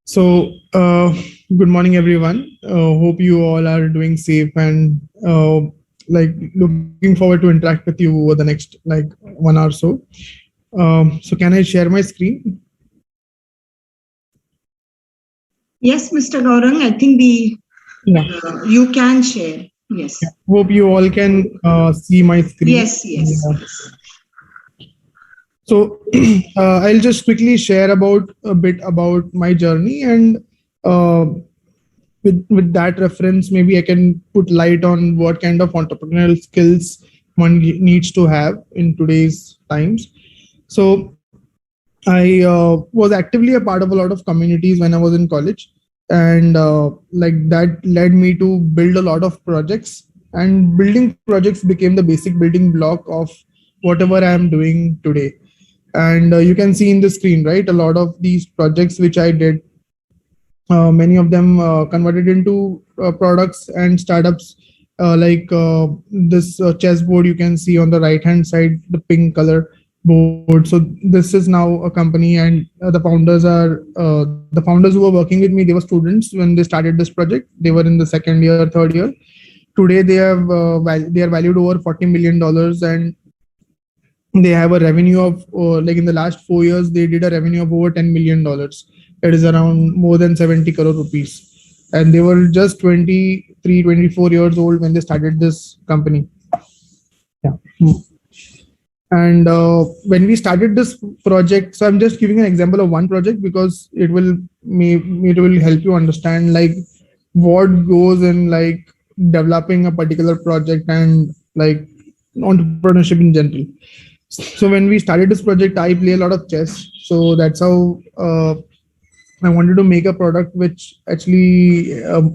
So, good morning, everyone. Hope you all are doing safe and like looking forward to interact with you over the next like 1 hour or so. So, can I share my screen? Yes, Mr. Gaurang, I think Yeah. you can share. Yes. Hope you all can see my screen. Yes, yes, Yeah. yes. So, I'll just quickly share about a bit about my journey and. Uh, with that reference, maybe I can put light on what kind of entrepreneurial skills one needs to have in today's times. So I was actively a part of a lot of communities when I was in college, and like that led me to build a lot of projects. And building projects became the basic building block of whatever I am doing today. And you can see in the screen, right? A lot of these projects which I did, many of them converted into products and startups, this chessboard you can see on the right hand side, the pink color board. So this is now a company, and the founders who were working with me, they were students when they started this project. They were in the second year, third year. Today they are valued over $40 million, and they have a revenue of like in the last 4 years they did a revenue of over $10 million. That is around more than 70 crore rupees, and they were just 23, 24 years old when they started this company. Yeah. And when we started this project, so I'm just giving an example of one project because it will help you understand like what goes in like developing a particular project and like entrepreneurship in general. So when we started this project, I play a lot of chess, so that's how I wanted to make a product which actually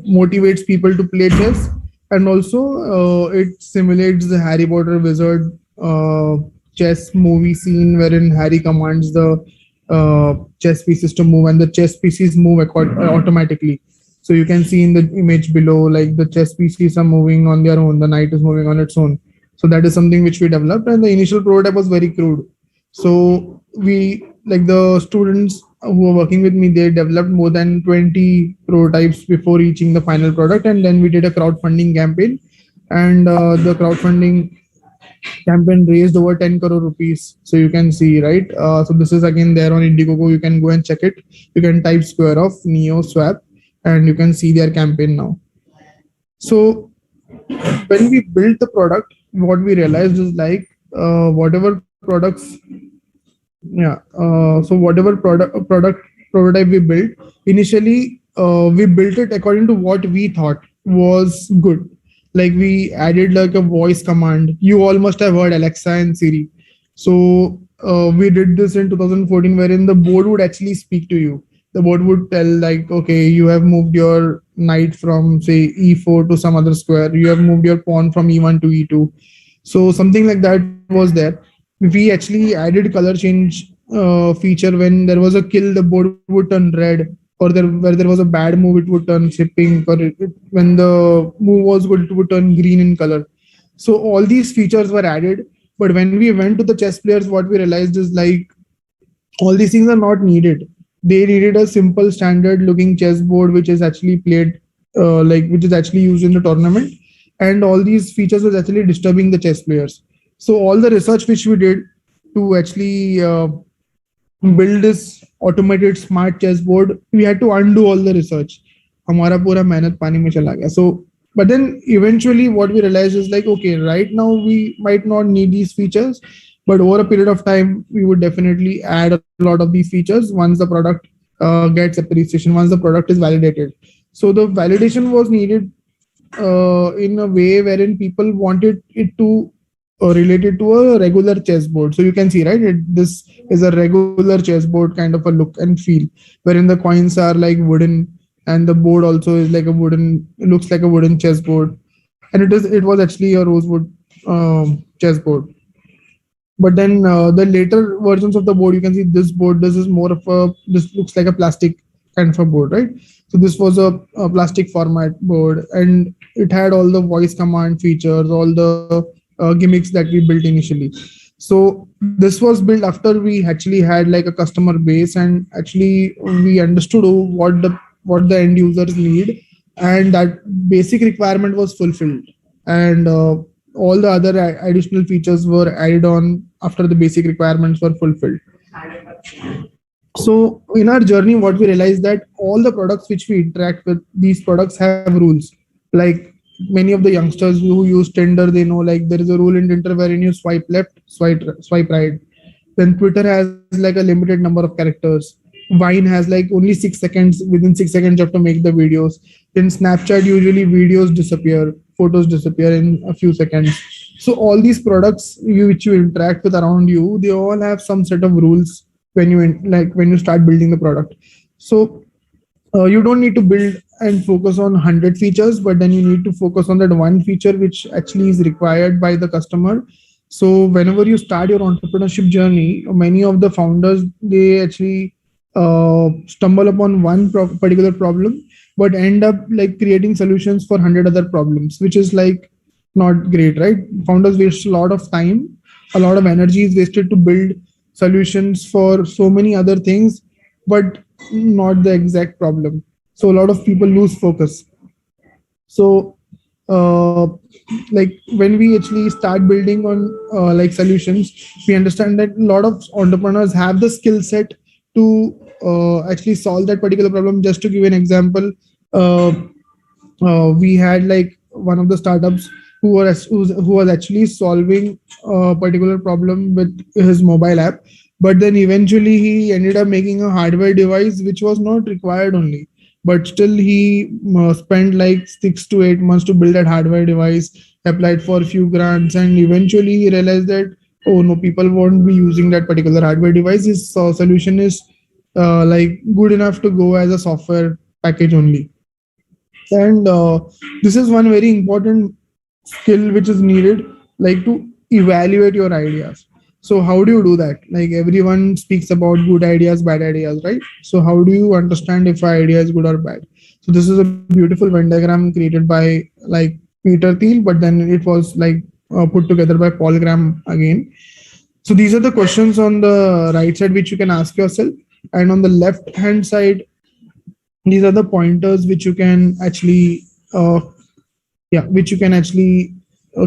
motivates people to play chess, and also it simulates the Harry Potter wizard chess movie scene wherein Harry commands the chess pieces to move, and the chess pieces move automatically. So you can see in the image below, like the chess pieces are moving on their own, the knight is moving on its own. So that is something which we developed, and the initial prototype was very crude. So we like the students who were working with me, they developed more than 20 prototypes before reaching the final product, and then we did a crowdfunding campaign, and the crowdfunding campaign raised over 10 crore rupees. So you can see, right? So this is again there on Indiegogo. You can go and check it. You can type square of Neo Swap, and you can see their campaign now. So when we built the product, what we realized is like whatever products, yeah. So whatever product prototype we built initially, we built it according to what we thought was good. Like we added like a voice command. You all must have heard Alexa and Siri. So we did this in 2014, wherein the board would actually speak to you. The board would tell like, okay, you have moved your knight from say e4 to some other square. You have moved your pawn from e1 to e2. So something like that was there. We actually added color change feature. When there was a kill, the board would turn red, or where there was a bad move, it would turn say pink, or when the move was good, it would turn green in color. So all these features were added. But when we went to the chess players, what we realized is like all these things are not needed. They needed a simple standard looking chessboard which is actually played which is actually used in the tournament, and all these features was actually disturbing the chess players. So all the research which we did to actually build this automated smart chessboard, we had to undo all the research. हमारा पूरा मेहनत पानी में चला गया. So but then eventually what we realized is like, okay, right now we might not need these features, but over a period of time we would definitely add a lot of these features once the product gets appreciation, once the product is validated. So the validation was needed in a way wherein people wanted it to related to a regular chessboard. So you can see, right, this is a regular chessboard kind of a look and feel, wherein the coins are like wooden, and the board also is like a wooden, it looks like a wooden chessboard, and it was actually a rosewood chessboard. But then the later versions of the board, you can see this board, this is more of a, this looks like a plastic kind of a board, right? So this was a plastic format board, and it had all the voice command features, all the gimmicks that we built initially. So this was built after we actually had like a customer base, and actually we understood what the end users need, and that basic requirement was fulfilled, and all the other additional features were added on after the basic requirements were fulfilled. So in our journey, what we realized that all the products which we interact with, these products have rules. Like many of the youngsters who use Tinder, they know like there is a rule in Tinder wherein you swipe left, swipe right. Then Twitter has like a limited number of characters. Vine has like only 6 seconds. Within 6 seconds, you have to make the videos. In Snapchat, usually videos disappear, photos disappear in a few seconds. So all these products which you interact with around you, they all have some set of rules when when you start building the product. So you don't need to build and focus on 100 features, but then you need to focus on that one feature which actually is required by the customer. So whenever you start your entrepreneurship journey, many of the founders, they actually stumble upon one particular problem, but end up like creating solutions for 100 other problems, which is like not great, right? Founders waste a lot of time, a lot of energy is wasted to build solutions for so many other things, but not the exact problem. So a lot of people lose focus. So uh, like when we actually start building on like solutions, we understand that a lot of entrepreneurs have the skill set to actually solve that particular problem. Just to give an example, uh, we had like one of the startups who was actually solving a particular problem with his mobile app, but then eventually he ended up making a hardware device which was not required only, but still he spent like 6 to 8 months to build that hardware device, applied for a few grants, and eventually he realized that, oh no, people won't be using that particular hardware device. His solution is like good enough to go as a software package only. And this is one very important skill which is needed, like to evaluate your ideas. So how do you do that? Like everyone speaks about good ideas, bad ideas, right? So how do you understand if an idea is good or bad? So this is a beautiful Venn diagram created by like Peter Thiel, but then it was like put together by Paul Graham again. So these are the questions on the right side which you can ask yourself, and on the left hand side, these are the pointers which you can actually yeah, which you can actually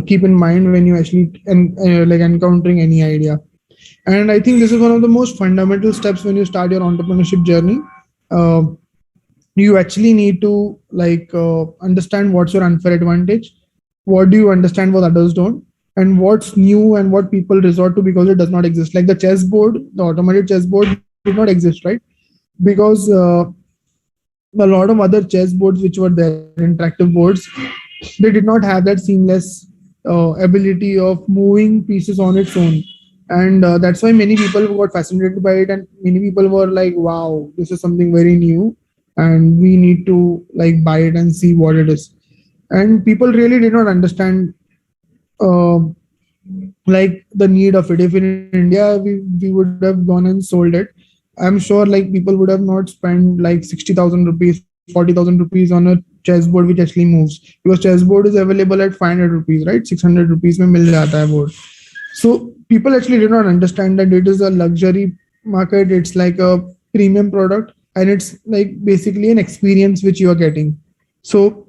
keep in mind when you actually like encountering any idea. And I think this is one of the most fundamental steps when you start your entrepreneurship journey. uh, you actually need to like understand what's your unfair advantage, what do you understand what others don't, and what's new and what people resort to because it does not exist. Like the chessboard, the automated chessboard did not exist, right? Because a lot of other chessboards which were there, interactive boards, they did not have that seamless ability of moving pieces on its own. And that's why many people got fascinated by it, and many people were like, wow, this is something very new, and we need to like buy it and see what it is. And people really did not understand uh, like the need of it. If in India we would have gone and sold it, I'm sure like people would have not spent like 60,000 rupees, 40,000 rupees on a chessboard which actually moves, because chessboard is available at 500 rupees, right? 600 rupees mein mil jata hai board. So people actually did not understand that it is a luxury market, it's like a premium product, and it's like basically an experience which you are getting. So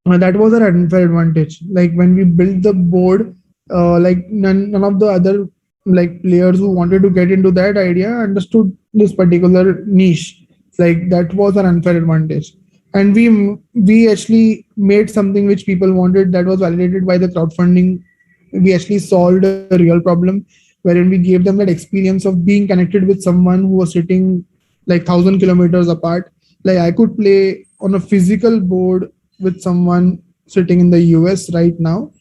that was our unfair advantage. Like when we built the board, like none of the other like players who wanted to get into that idea understood this particular niche. Like that was our unfair advantage. And we actually made something which people wanted, that was validated by the crowdfunding. We actually solved a real problem wherein we gave them that experience of being connected with someone who was sitting like 1,000 kilometers apart. Like I could play on a physical board with someone sitting in the US right now,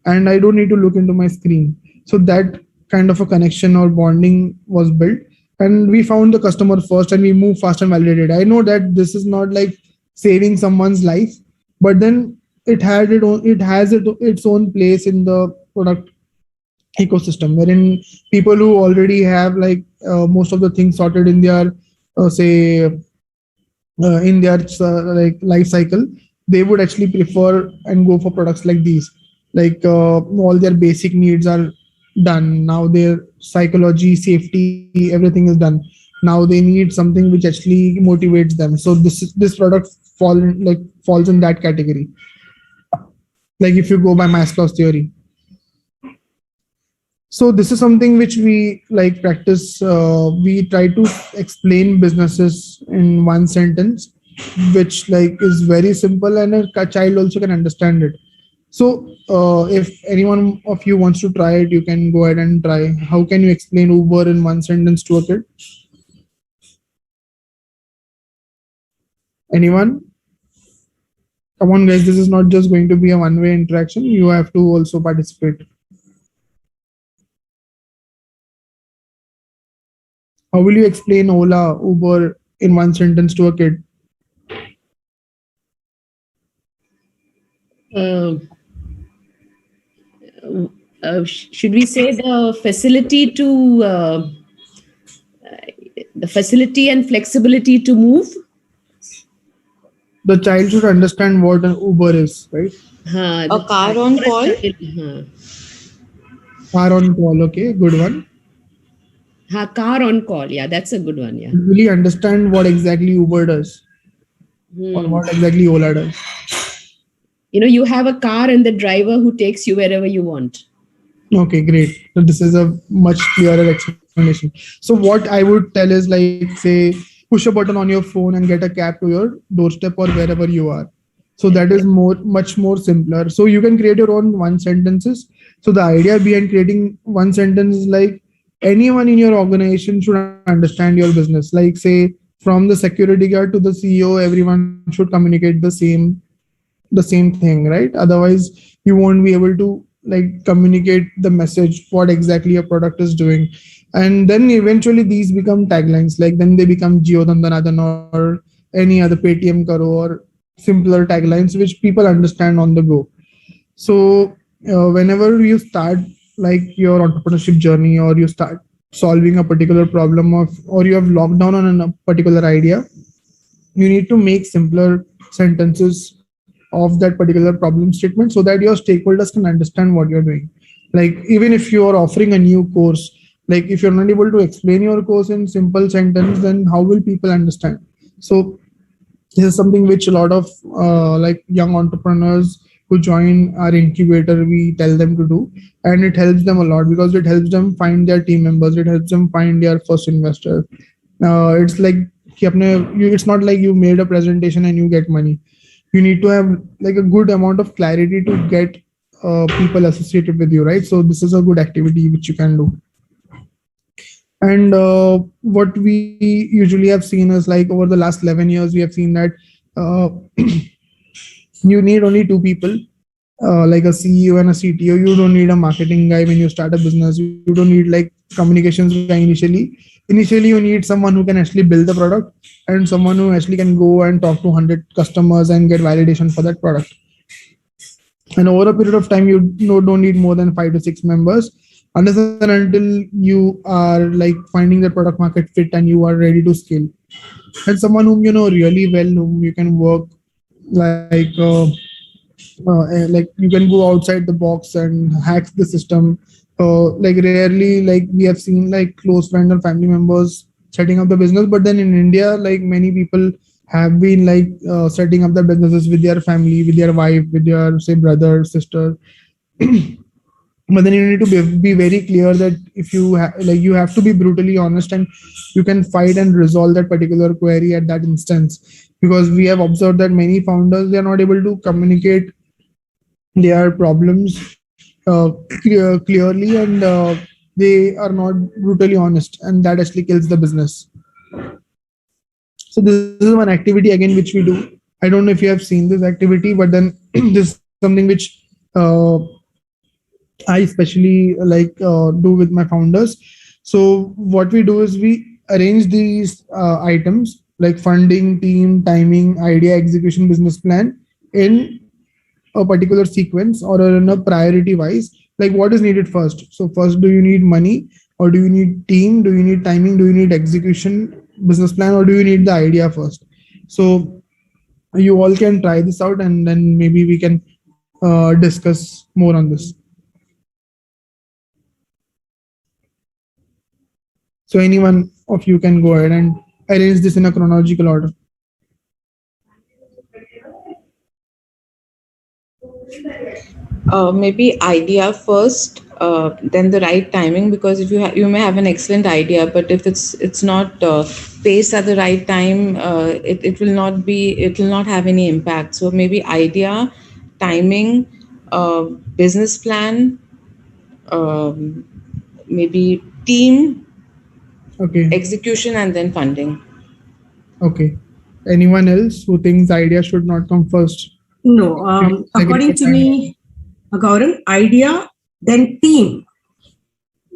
and I don't need to look into my screen. So that kind of a connection or bonding was built, and we found the customer first, and we moved fast and validated. I know that this is not like saving someone's life, but then it has its own place in the product ecosystem, wherein people who already have like most of the things sorted in their say in their like life cycle, they would actually prefer and go for products like these. Like all their basic needs are done. Now their psychology, safety, everything is done. Now they need something which actually motivates them. So this product falls in that category. Like if you go by Maslow's theory. So this is something which we like practice. We try to explain businesses in one sentence, which like is very simple and a child also can understand it. So if anyone of you wants to try it, you can go ahead and try. How can you explain Uber in one sentence to a kid? Anyone? Come on, guys. This is not just going to be a one-way interaction. You have to also participate. How will you explain Ola, Uber in one sentence to a kid? Uh, should we say the facility and flexibility to move? The child should understand what an Uber is, right? A car on call. Car on call, okay, good one. Car on call, yeah, that's a good one, yeah. Really understand what exactly Uber does or what exactly Ola does. You have a car and the driver who takes you wherever you want. Okay, great. So this is a much clearer explanation. So what I would tell is like, say, push a button on your phone and get a cab to your doorstep or wherever you are. So that is much more simpler. So you can create your own one sentences. So the idea behind creating one sentence is like anyone in your organization should understand your business. Like say from the security guard to the CEO, everyone should communicate the same thing, right? Otherwise you won't be able to like communicate the message what exactly your product is doing. And then eventually these become taglines, like then they become Jio Dandanadan or any other Paytm Karo or simpler taglines which people understand on the go. So whenever you start like your entrepreneurship journey or you start solving a particular problem of or you have locked down on a particular idea, you need to make simpler sentences of that particular problem statement so that your stakeholders can understand what you're doing. Like even if you are offering a new course, like if you're not able to explain your course in simple sentence, then how will people understand? So this is something which a lot of like young entrepreneurs who join our incubator we tell them to do, and it helps them a lot because it helps them find their team members, it helps them find their first investor. It's like it's not like you made a presentation and you get money. You need to have like a good amount of clarity to get people associated with you, right? So this is a good activity which you can do. And what we usually have seen is like over the last 11 years we have seen that uh, you need only two people, like a CEO and a CTO. You don't need a marketing guy when you start a business. You don't need like communications guy initially you need someone who can actually build the product and someone who actually can go and talk to 100 customers and get validation for that product. And over a period of time you don't need more than 5 to 6 members unless and until you are like finding the product market fit and you are ready to scale. And someone whom you know really well, whom you can work like like you can go outside the box and hack the system. Like rarely like we have seen like close friends or family members setting up the business, but then in India like many people have been like setting up their businesses with their family, with their wife, with their say brother, sister. But then you need to be very clear that if like you have to be brutally honest and you can fight and resolve that particular query at that instance, because we have observed that many founders they are not able to communicate their problems clearly, and they are not brutally honest, and that actually kills the business. So this is one activity again which we do. I don't know if you have seen this activity, but then this is something which uh, I especially like do with my founders. So what we do is we arrange these items like funding, team, timing, idea, execution, business plan in a particular sequence or in a priority wise, like what is needed first. So first, do you need money, or do you need team, do you need timing, do you need execution, business plan, or do you need the idea first? So you all can try this out and then maybe we can discuss more on this. So anyone of you can go ahead and arrange this in a chronological order. Maybe idea first, then the right timing. Because if you may have an excellent idea, but if it's not paced at the right time, it will not have any impact. So maybe idea, timing, business plan, um, maybe team, Okay. execution, and then funding. Okay. Anyone else who thinks idea should not come first? No, according to me, Gaurang, idea, then team,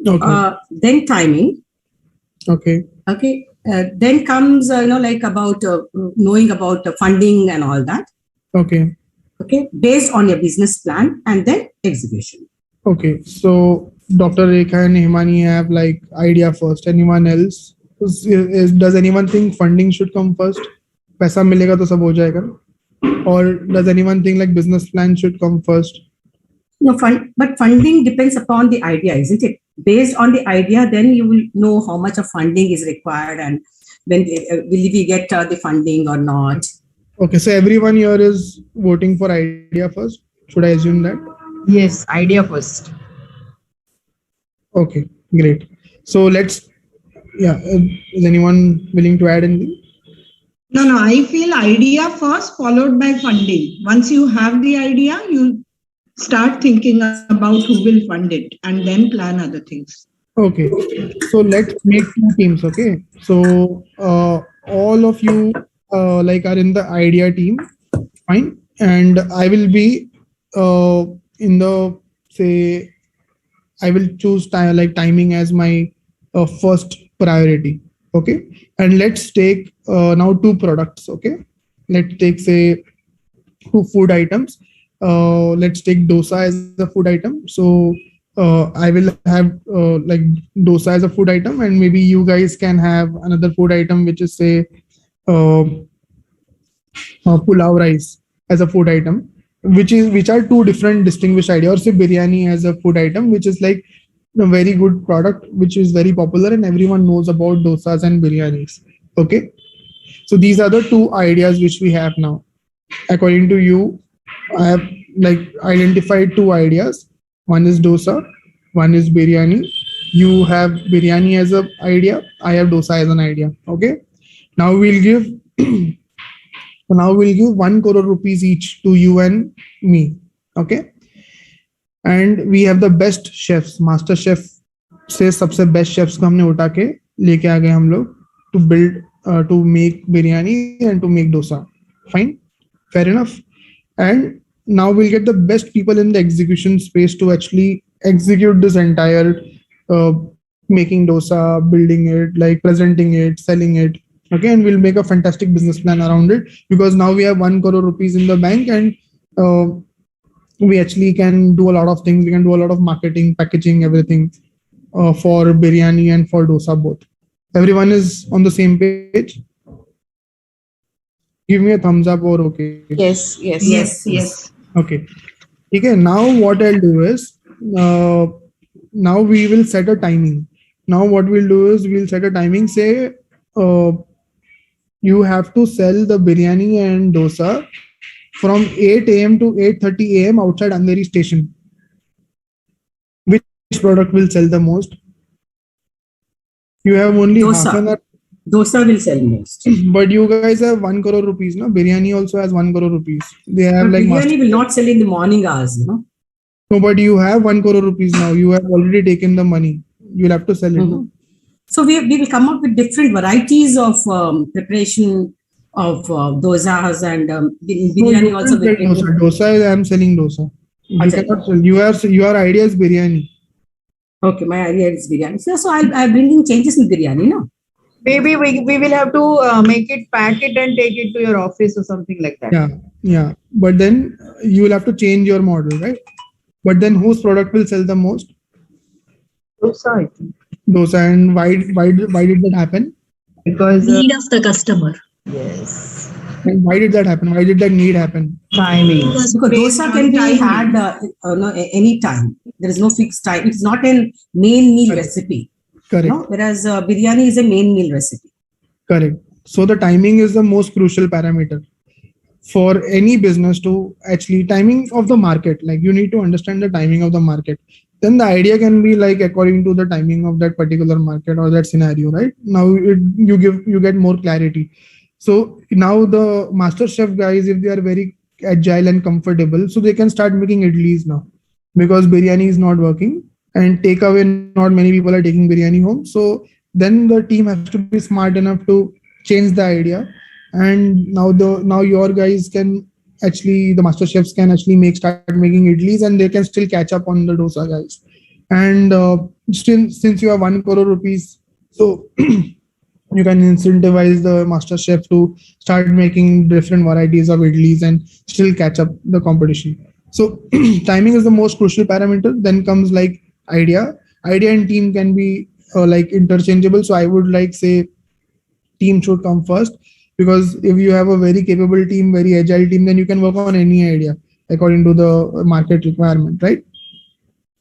Okay. then timing. Okay. Okay. Then comes, like about knowing about the funding and all that. Okay. Okay. Based on your business plan and then execution. Okay. So Dr. Rekha and Himani have like idea first. Anyone else? Does anyone think funding should come first? पैसा मिलेगा तो सब हो जाएगा. Or does anyone think like business plan should come first? No, but funding depends upon the idea, isn't it? Based on the idea, then you will know how much of funding is required and when will we get the funding or not. Okay, so everyone here is voting for idea first. Should I assume that? Yes, idea first. Okay, great. So let's, is anyone willing to add anything? No, I feel idea first, followed by funding. Once you have the idea, you start thinking about who will fund it and then plan other things. Okay, so let's make two teams. Okay, so all of you like are in the idea team, fine, and I will be in the, say, I will choose timing as my first priority. Okay, and let's take now two products. Okay, let's take, say, two food items. Let's take dosa as a food item. So I will have like dosa as a food item, and maybe you guys can have another food item, which is, say, pulao rice as a food item, which are two different distinguished ideas. Or say biryani as a food item, which is like a very good product, which is very popular and everyone knows about dosas and biryanis. Okay, so these are the two ideas which we have now. According to you, I have like identified two ideas. One is dosa, one is biryani. You have biryani as an idea. I have dosa as an idea. Okay. Now we'll give 1 crore rupees each to you and me. Okay. And we have the best chefs, master chef से सबसे best chefs को हमने उठा के लेके आ गए हम लोग to build, to make biryani and to make dosa. Fine, fair enough. And now we'll get the best people in the execution space to actually execute this entire making dosa, building it, like presenting it, selling it. Okay, and we'll make a fantastic business plan around it, because now we have 1 crore rupees in the bank, and we actually can do a lot of things. We can do a lot of marketing, packaging, everything for biryani and for dosa both. Everyone is on the same page? Give me a thumbs up or okay. Yes. Okay. Okay. Now what I'll do is, now we will set a timing. Now what we'll do is we'll set a timing. Say you have to sell the biryani and dosa from 8 a.m. to 8:30 a.m. outside Andheri station. Which product will sell the most? You have only Dosa. half an hour. Dosa will sell most. But you guys have 1 crore rupees, no? Biryani also has 1 crore rupees. They have But like biryani will not sell in the morning hours, No, but you have 1 crore rupees now. You have already taken the money. You'll have to sell it. Mhm. So we will come up with different varieties of preparation of dosas and biryani you also. can't sell dosa. I am selling dosa. You cannot sell. Your idea is biryani. Okay, my idea is biryani. So I'll bring in changes in biryani, no? Maybe we will have to make it, pack it and take it to your office or something like that. Yeah. But then you will have to change your model, right? But then whose product will sell the most? Dosa, I think. Dosa. And why did that happen? Because Need of the customer. yes, And why did that happen? Why did that need happen? timing. Because based dosa on can be timing. had any time. There is no fixed time. It's not a main meal recipe. Correct. Whereas biryani is a main meal recipe. Correct. So the timing is the most crucial parameter for any business to actually timing of the market. Like you need to understand the timing of the market. Then the idea can be like according to the timing of that particular market or that scenario, right? Now you get more clarity. So now the master chef guys, if they are very agile and comfortable, so they can start making idlis now because biryani is not working and takeaway. Not many people are taking biryani home. So then the team has to be smart enough to change the idea, and now your guys can actually, the master chefs can actually make start making idlis, and they can still catch up on the dosa guys. And still, since you have 1 crore rupees, so you can incentivize the master chef to start making different varieties of idlis and still catch up the competition. So timing is the most crucial parameter. Then comes like idea and team can be like interchangeable. So I would like say team should come first, because if you have a very capable team, very agile team, then you can work on any idea according to the market requirement, right?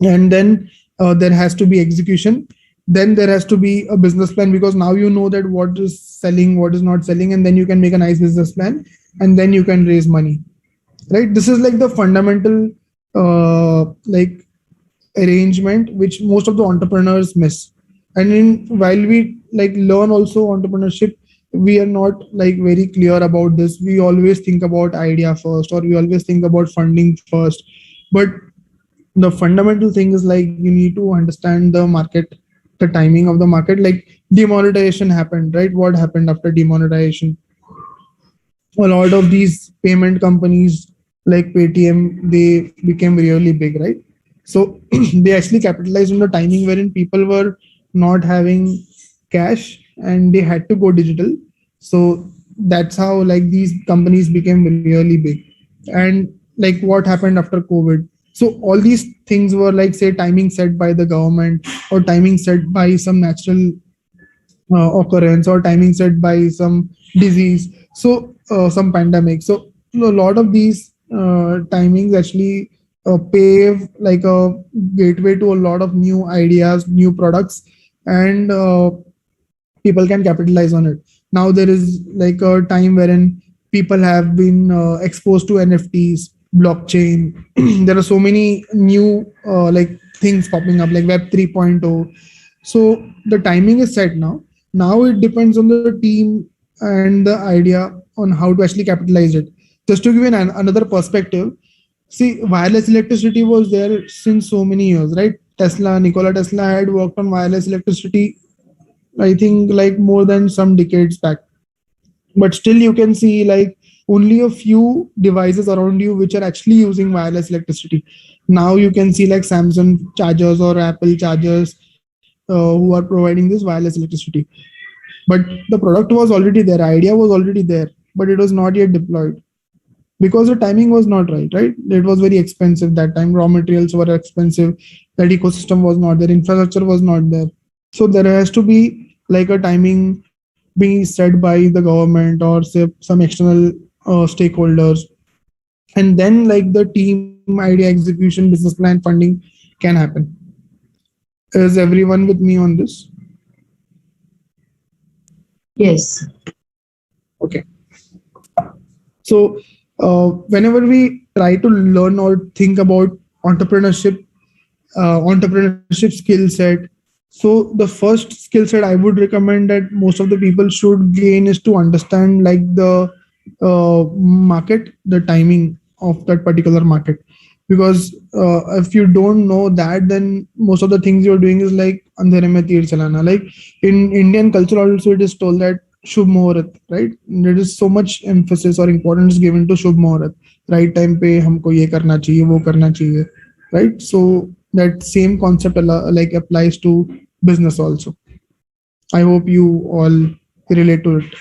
And then there has to be execution. Then there has to be a business plan, because now you know that what is selling, what is not selling, and then you can make a nice business plan, and then you can raise money, right? This is like the fundamental like arrangement which most of the entrepreneurs miss. And while we like learn also entrepreneurship, we are not like very clear about this. We always think about idea first, or we always think about funding first. But the fundamental thing is like you need to understand the market, the timing of the market. Like demonetization happened, right? What happened after demonetization? A lot of these payment companies like Paytm, they became really big, right? So they actually capitalized on the timing wherein people were not having cash and they had to go digital. So that's how like these companies became really big. And like what happened after COVID? So all these things were like say timing set by the government, or timing set by some natural occurrence, or timing set by some disease, so some pandemic. So a lot of these timings actually pave like a gateway to a lot of new ideas, new products, and people can capitalize on it. Now there is like a time wherein people have been exposed to NFTs, blockchain. There are so many new like things popping up like Web 3.0. So the timing is set now. Now it depends on the team and the idea on how to actually capitalize it. Just to give you another perspective, see, wireless electricity was there since so many years, right? Nikola Tesla had worked on wireless electricity, I think, like more than some decades back. But still, you can see like only a few devices around you which are actually using wireless electricity. Now you can see like Samsung chargers or Apple chargers who are providing this wireless electricity. But the product was already there, idea was already there, but it was not yet deployed because the timing was not right, right? It was very expensive that time. Raw materials were expensive. That ecosystem was not there. Infrastructure was not there. So there has to be like a timing being set by the government or say some external stakeholders, and then like the team idea, execution, business plan, funding can happen. Is everyone with me on this? Yes. Okay. So whenever we try to learn or think about entrepreneurship, entrepreneurship skill set, so the first skill set I would recommend that most of the people should gain is to understand like the market, the timing of that particular market. Because if you don't know that, then most of the things you're doing is like andhere mein tir chalana. Like in Indian culture also, it is told that Shubh Muhurat, right? There is so much emphasis or importance given to Shubh Muhurat. Right time pe humko ye karna chahiye, wo karna chahiye, right? So that same concept like applies to business also. I hope you all relate to it.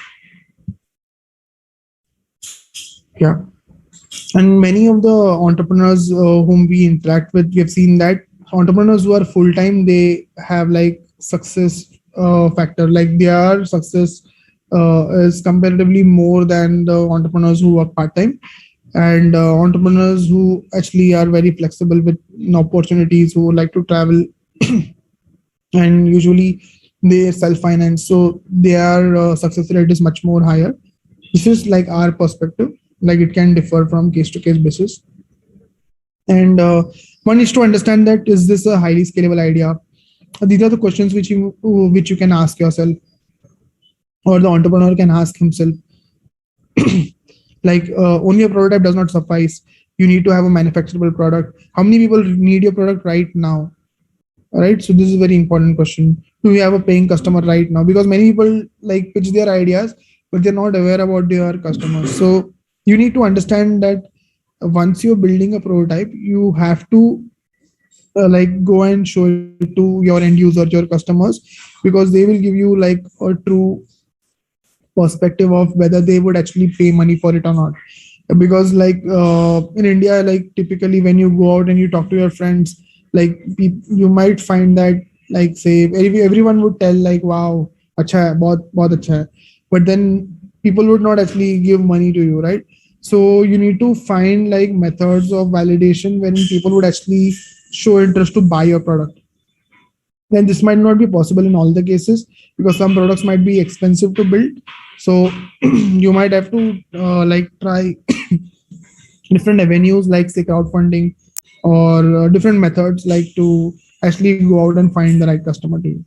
Yeah. And many of the entrepreneurs whom we interact with, we have seen that entrepreneurs who are full time, they have like success factor, like their success is comparatively more than the entrepreneurs who work part time. And entrepreneurs who actually are very flexible with opportunities, who like to travel and usually they self finance, so their success rate is much more higher. This is like our perspective, like it can differ from case to case basis. And one is to understand that is this a highly scalable idea. These are the questions which you can ask yourself, or the entrepreneur can ask himself. Like only a prototype does not suffice. You need to have a manufacturable product. How many people need your product right now? All right, so this is a very important question. Do you have a paying customer right now? Because many people like pitch their ideas, but they're not aware about their customers. So you need to understand that once you're building a prototype, you have to like go and show it to your end user, your customers, because they will give you like a true perspective of whether they would actually pay money for it or not. Because like in India, like typically when you go out and you talk to your friends, like you might find that, like say everyone would tell like, wow, acha hai, bahut acha hai. But then people would not actually give money to you, right? So you need to find like methods of validation when people would actually show interest to buy your product. Then this might not be possible in all the cases, because some products might be expensive to build. So you might have to like try different avenues, like say crowdfunding, or different methods, like to actually go out and find the right customer to you.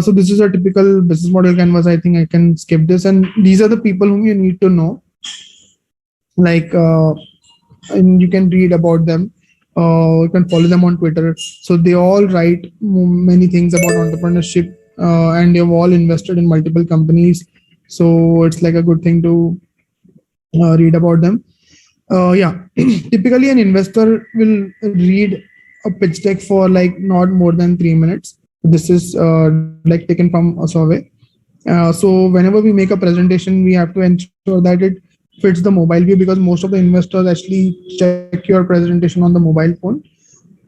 So this is a typical business model canvas. I think I can skip this, and these are the people whom you need to know, like and you can read about them. You can follow them on Twitter. So they all write many things about entrepreneurship, and they've all invested in multiple companies. So it's like a good thing to read about them. Yeah, typically an investor will read a pitch deck for like not more than 3 minutes. This is like taken from a survey. So whenever we make a presentation, we have to ensure that it fits the mobile view, because most of the investors actually check your presentation on the mobile phone.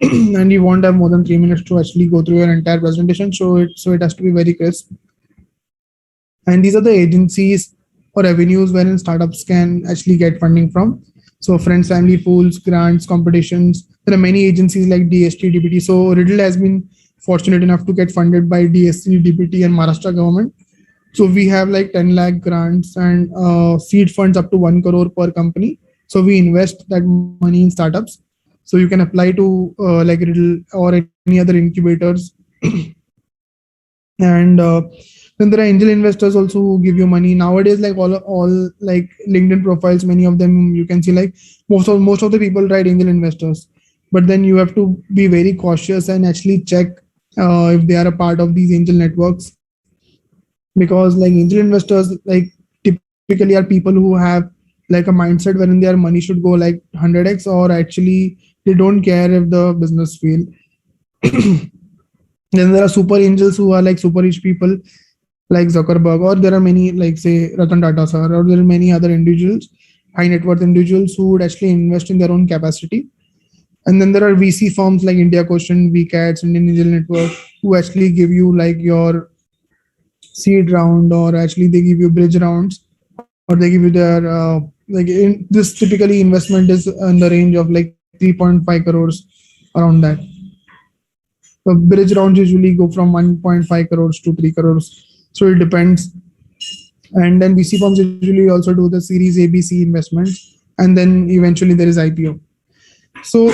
And you won't have more than 3 minutes to actually go through your entire presentation. So it has to be very crisp. And these are the agencies or avenues wherein startups can actually get funding from. So friends, family, pools, grants, competitions. There are many agencies like DST, DBT. So Riddle has been fortunate enough to get funded by DST, DBT, and Maharashtra government. So we have like 10 lakh grants and seed funds up to 1 crore per company. So we invest that money in startups. So you can apply to like Riddle or any other incubators. And then there are angel investors also who give you money nowadays. Like all like LinkedIn profiles, many of them you can see like most of the people write angel investors. But then you have to be very cautious and actually check if they are a part of these angel networks, because like angel investors like typically are people who have like a mindset wherein their money should go like 100x, or actually they don't care if the business fail. Then there are super angels who are like super rich people like Zuckerberg, or there are many like say Ratan Tata sir, or there are many other individuals, high net worth individuals who would actually invest in their own capacity. And then there are VC firms like India Quotient, VCATS, Indian Angel Network, who actually give you like your seed round, or actually they give you bridge rounds, or they give you their like in this typically investment is in the range of like 3.5 crores, around that. The bridge rounds usually go from 1.5 crores to 3 crores, so it depends. And then VC firms usually also do the series ABC investments, and then eventually there is IPO. So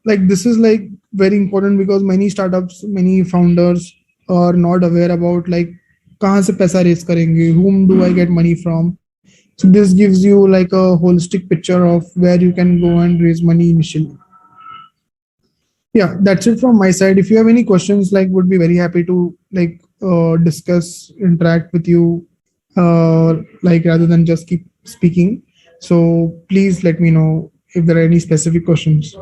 like this is like very important, because many startups, many founders are not aware about like kahan se paisa raise karenge, whom do I get money from. So this gives you like a holistic picture of where you can go and raise money initially. Yeah, that's it from my side. If you have any questions, like would be very happy to like discuss, interact with you, like rather than just keep speaking. So please let me know if there are any specific questions.